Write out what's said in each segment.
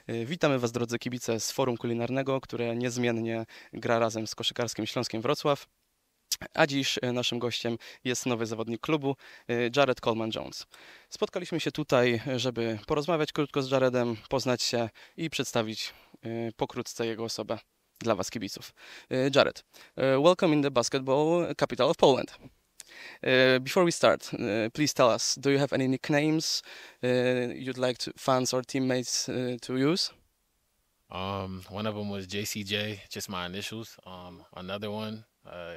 Witamy Was, drodzy kibice z Forum Kulinarnego, które niezmiennie gra razem z koszykarskim Śląskiem Wrocław. A dziś naszym gościem jest nowy zawodnik klubu, Jared Coleman-Jones. Spotkaliśmy się tutaj, żeby porozmawiać krótko z Jaredem, poznać się i przedstawić pokrótce jego osobę dla Was, kibiców. Jared, welcome in the basketball capital of Poland. Before we start, please tell us, do you have any nicknames you'd like fans or teammates to use? One of them was JCJ, just my initials. Another one,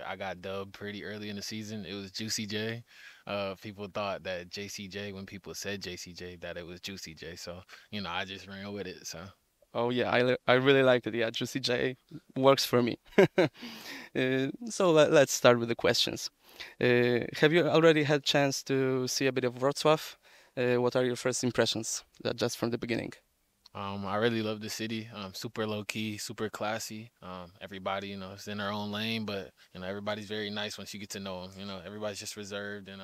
I got dubbed pretty early in the season. It was Juicy J. People thought that JCJ, when people said JCJ, that it was Juicy J. So, I just ran with it. So, Oh yeah, I really liked it. Yeah, Juicy J works for me. So let's start with the questions. Have you already had chance to see a bit of Wrocław? What are your first impressions, just from the beginning? I really love the city. Super low key, super classy. Everybody, is in their own lane, but everybody's very nice once you get to know them. Everybody's just reserved and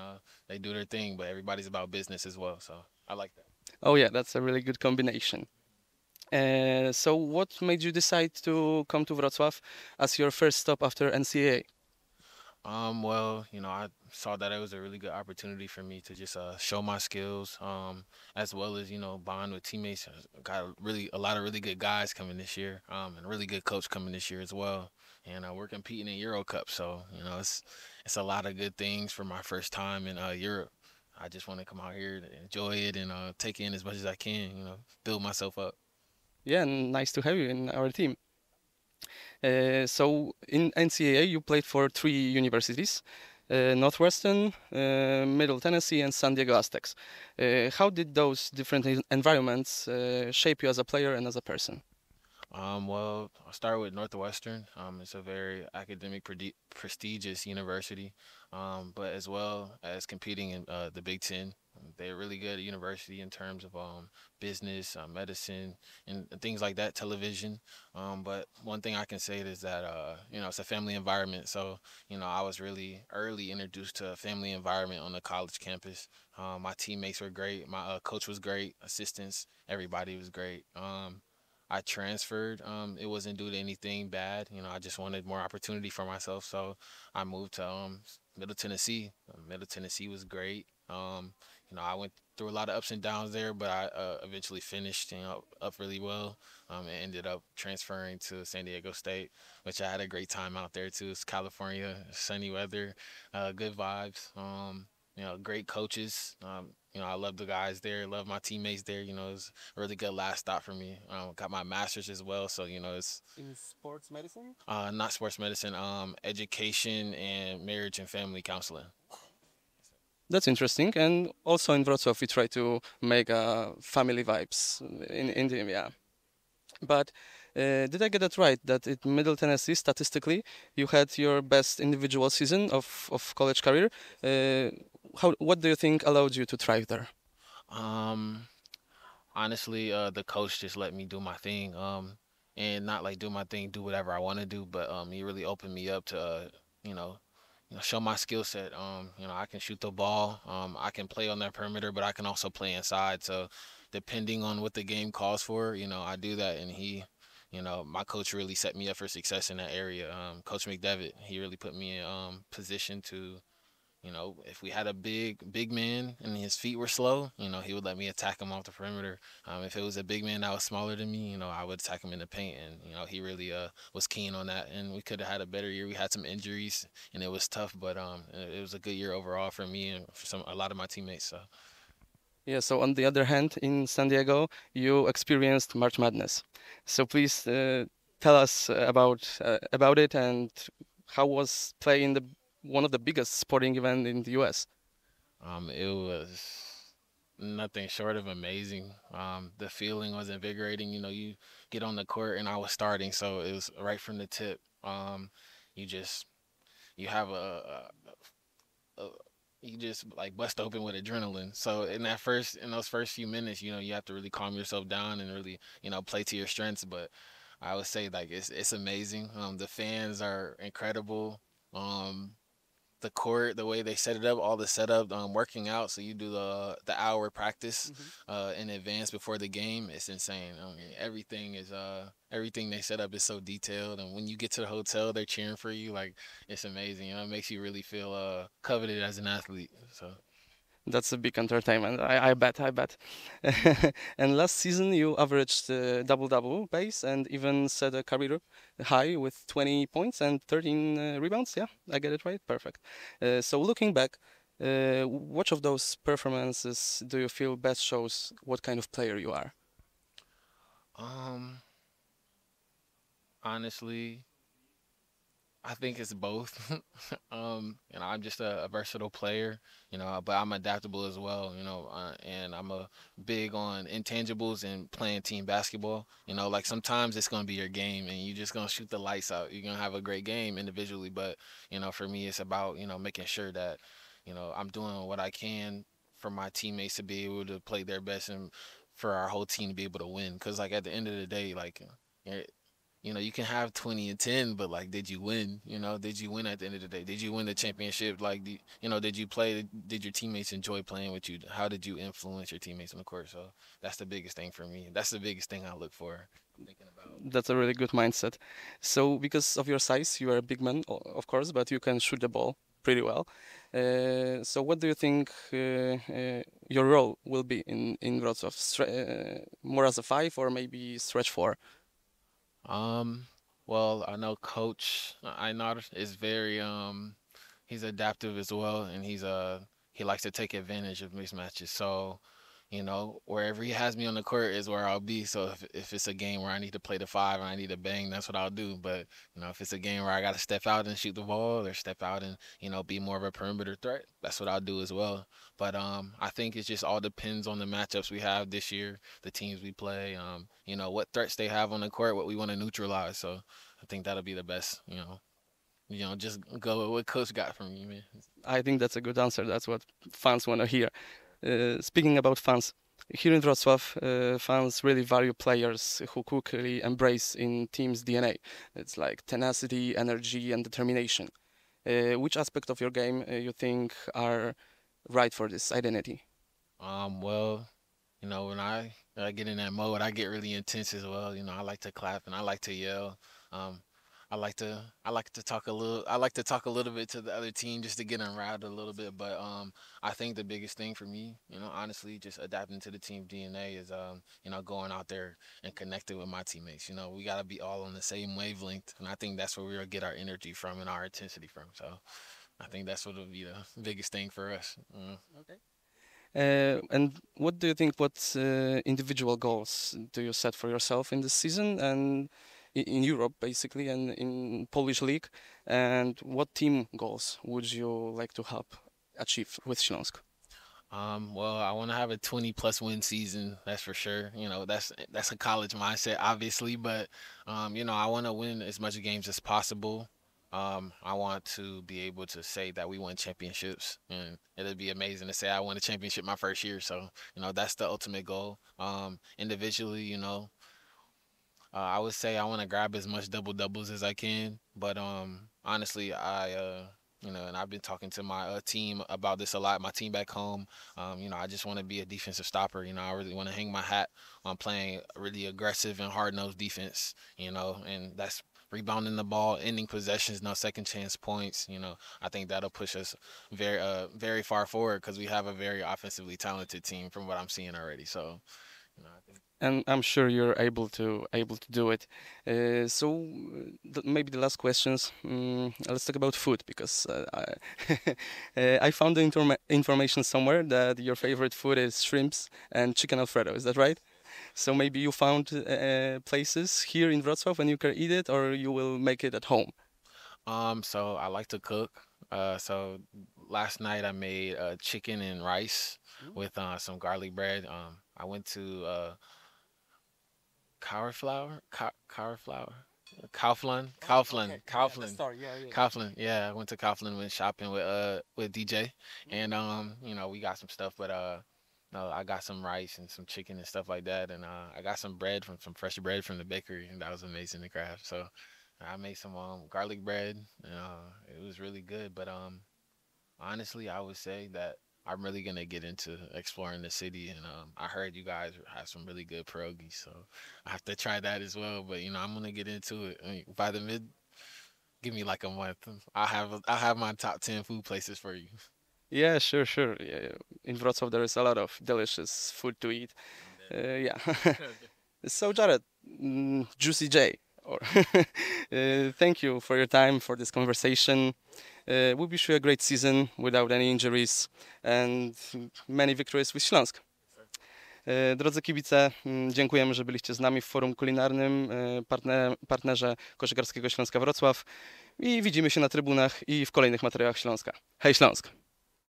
they do their thing, but everybody's about business as well. So I like that. Oh yeah, that's a really good combination. So what made you decide to come to Wrocław as your first stop after NCAA? Well, I saw that it was a really good opportunity for me to just show my skills, as well as bond with teammates. Got really a lot of really good guys coming this year, and a really good coach coming this year as well. And we're competing in Euro Cup, so it's a lot of good things for my first time in Europe. I just want to come out here to enjoy it and take in as much as I can. Build myself up. Yeah, nice to have you in our team. So in NCAA, you played for three universities, Northwestern, Middle Tennessee, and San Diego Aztecs. How did those different environments shape you as a player and as a person? Well, I'll start with Northwestern. It's a very academic, prestigious university, but as well as competing in the Big Ten. They're really good at university in terms of business, medicine, and things like that, television. But one thing I can say is that it's a family environment. So I was really early introduced to a family environment on the college campus. My teammates were great. My coach was great. Assistants, everybody was great. I transferred. It wasn't due to anything bad. I just wanted more opportunity for myself. So I moved to Middle Tennessee. Middle Tennessee was great. I went through a lot of ups and downs there, but I eventually finished, up really well. And ended up transferring to San Diego State, which I had a great time out there too. It's California, sunny weather, good vibes. Great coaches. I love the guys there, love my teammates there. It's a really good last stop for me. Got my master's as well, so it's In sports medicine? not sports medicine, education and marriage and family counseling. That's interesting. And also in Wrocław, we try to make family vibes in the yeah. But did I get it right that in Middle Tennessee, statistically, you had your best individual season of college career? What do you think allowed you to thrive there? Um, Honestly, the coach just let me do my thing. And not like do my thing, do whatever I want to do, but he really opened me up to you know show my skill set. I can shoot the ball. I can play on that perimeter, but I can also play inside. So depending on what the game calls for, I do that. And my coach really set me up for success in that area. Coach McDevitt, he really put me in position to. If we had a big man and his feet were slow, he would let me attack him off the perimeter. If it was a big man that was smaller than me, I would attack him in the paint, and he really was keen on that. And we could have had a better year. We had some injuries, and it was tough, but it was a good year overall for me and for a lot of my teammates. So. Yeah, so on the other hand, in San Diego, you experienced March Madness. So please tell us about it and how was playing the one of the biggest sporting event in the US. It was nothing short of amazing. The feeling was invigorating. You get on the court and I was starting, so it was right from the tip. You just you have a you just like bust open with adrenaline. So in those first few minutes, you have to really calm yourself down and really play to your strengths. But I would say like it's amazing. The fans are incredible. Um, the court, the way they set it up, all the setup, working out. So you do the hour practice in advance before the game. It's insane. I mean, everything they set up is so detailed, and when you get to the hotel, they're cheering for you. Like it's amazing. You know, it makes you really feel coveted as an athlete. So. That's a big entertainment. I bet. I bet. And last season you averaged double-double pace and even set a career high with 20 points and 13 rebounds. Yeah, I get it right. Perfect. So looking back, which of those performances do you feel best shows what kind of player you are? Um, Honestly, I think it's both. I'm just a versatile player, but I'm adaptable as well, and I'm a big on intangibles and playing team basketball. Like sometimes it's gonna be your game and you're just gonna shoot the lights out. You're gonna have a great game individually, but for me it's about, making sure that, I'm doing what I can for my teammates to be able to play their best and for our whole team to be able to win. Cause like at the end of the day, like you can have 20 and 10, but like, did you win? Did you win at the end of the day? Did you win the championship? Like, did you play? Did your teammates enjoy playing with you? How did you influence your teammates on the court? So that's the biggest thing for me. That's the biggest thing I look for. I'm thinking about. That's a really good mindset. So because of your size, you are a big man, of course, but you can shoot the ball pretty well. So what do you think your role will be in Wrocław? More as a five or maybe stretch four? Um, well, I know Coach Einar is very he's adaptive as well, and he likes to take advantage of mixed matches. So, wherever he has me on the court is where I'll be. So if it's a game where I need to play the five and I need to bang, that's what I'll do. But if it's a game where I got to step out and shoot the ball or step out and be more of a perimeter threat, that's what I'll do as well. But I think it just all depends on the matchups we have this year, the teams we play, what threats they have on the court, what we want to neutralize. So I think that'll be the best. Just go with what coach got from you, man. I think that's a good answer. That's what fans want to hear. Speaking about fans, here in Wrocław, fans really value players who quickly embrace in team's DNA. It's like tenacity, energy, and determination. Which aspect of your game you think are right for this identity? Well, when I get in that mode, I get really intense as well. I like to clap and I like to yell. Um, I like to talk a little bit to the other team just to get them riled a little bit. But I think the biggest thing for me, honestly, just adapting to the team DNA is going out there and connecting with my teammates. We gotta be all on the same wavelength, and I think that's where we'll get our energy from and our intensity from. So I think that's what will be the biggest thing for us. Okay. And what do you think? What individual goals do you set for yourself in this season and in Europe, basically, and in Polish league? And what team goals would you like to help achieve with Śląsk? Well, I want to have a 20 plus win season. That's for sure. That's a college mindset, obviously, but I want to win as much games as possible. I want to be able to say that we won championships, and it'd be amazing to say I won a championship my first year. So, that's the ultimate goal. Individually, I would say I want to grab as much double doubles as I can, but honestly, and I've been talking to my team about this a lot. My team back home, I just want to be a defensive stopper. I really want to hang my hat on playing really aggressive and hard nosed defense. And that's rebounding the ball, ending possessions, no second chance points. I think that'll push us very far forward because we have a very offensively talented team from what I'm seeing already. So, I think. And I'm sure you're able to do it. So maybe the last questions. Let's talk about food because I found the information somewhere that your favorite food is shrimps and chicken Alfredo. Is that right? So maybe you found places here in Wrocław and you can eat it, or you will make it at home. So I like to cook. So last night I made chicken and rice with some garlic bread. I went to cauliflower, Kaufland. Sorry, yeah, yeah. Kaufland. Yeah, I went to Kaufland, went shopping with DJ, and we got some stuff, but no, I got some rice and some chicken and stuff like that, and I got some bread from some fresh bread from the bakery, and that was amazing to grab. So I made some garlic bread. It was really good, but Honestly, I would say that I'm really gonna get into exploring the city, and I heard you guys have some really good pierogies, so I have to try that as well. But I'm gonna get into it. I mean, by the mid, give me like a month. I'll have my top 10 food places for you. Yeah, sure, sure. Yeah, in Wrocław there is a lot of delicious food to eat. Yeah. So Jared, Juicy J, or thank you for your time for this conversation. We wish you a great season without any injuries and many victories with Śląsk. Drodzy kibice, dziękujemy, że byliście z nami w Forum Kulinarnym, partnerze koszykarskiego Śląska Wrocław i widzimy się na trybunach i w kolejnych materiałach Śląska. Hej Śląsk!